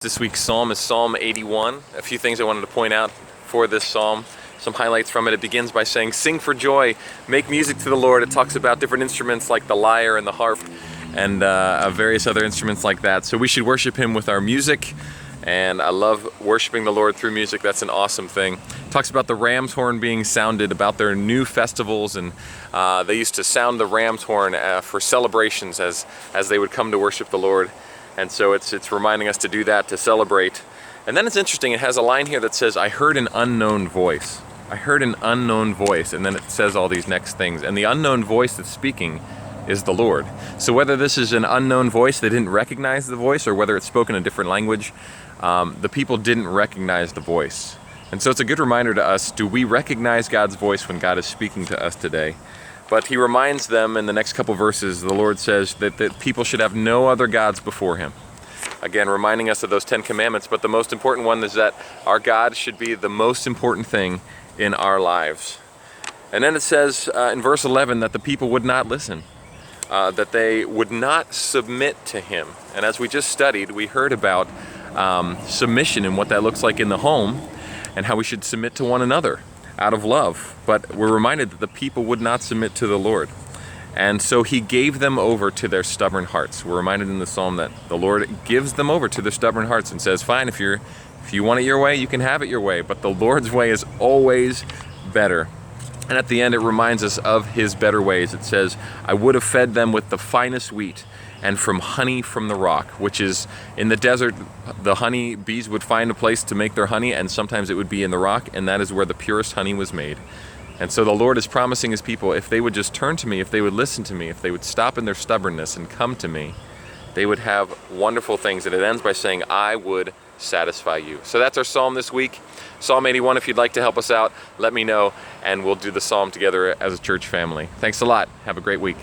This week's psalm is Psalm 81. A few things I wanted to point out for this psalm, some highlights from it. It begins by saying, "Sing for joy, make music to the Lord." It talks about different instruments like the lyre and the harp and various other instruments like that. So we should worship Him with our music, and I love worshiping the Lord through music. That's an awesome thing. It talks about the ram's horn being sounded, about their new festivals, and they used to sound the ram's horn for celebrations as they would come to worship the Lord. And so it's reminding us to do that, to celebrate. And then it's interesting, it has a line here that says, "I heard an unknown voice." I heard an unknown voice, and then it says all these next things. And the unknown voice that's speaking is the Lord. So whether this is an unknown voice, they didn't recognize the voice, or whether it's spoken in a different language, the people didn't recognize the voice. And so it's a good reminder to us, do we recognize God's voice when God is speaking to us today? But he reminds them in the next couple verses, the Lord says that people should have no other gods before him. Again, reminding us of those 10 commandments, but the most important one is that our God should be the most important thing in our lives. And then it says in verse 11 that the people would not listen, that they would not submit to him. And as we just studied, we heard about submission and what that looks like in the home and how we should submit to one another out of love. But we're reminded that the people would not submit to the Lord. And so he gave them over to their stubborn hearts. We're reminded in the psalm that the Lord gives them over to their stubborn hearts and says, fine, if you want it your way, you can have it your way. But the Lord's way is always better. And at the end, it reminds us of his better ways. It says, "I would have fed them with the finest wheat and from honey from the rock," which is in the desert, the honey bees would find a place to make their honey, and sometimes it would be in the rock, and that is where the purest honey was made. And so the Lord is promising his people, if they would just turn to me, if they would listen to me, if they would stop in their stubbornness and come to me, they would have wonderful things. And it ends by saying, "I would satisfy you." So that's our psalm this week. Psalm 81, if you'd like to help us out, let me know, and we'll do the psalm together as a church family. Thanks a lot. Have a great week.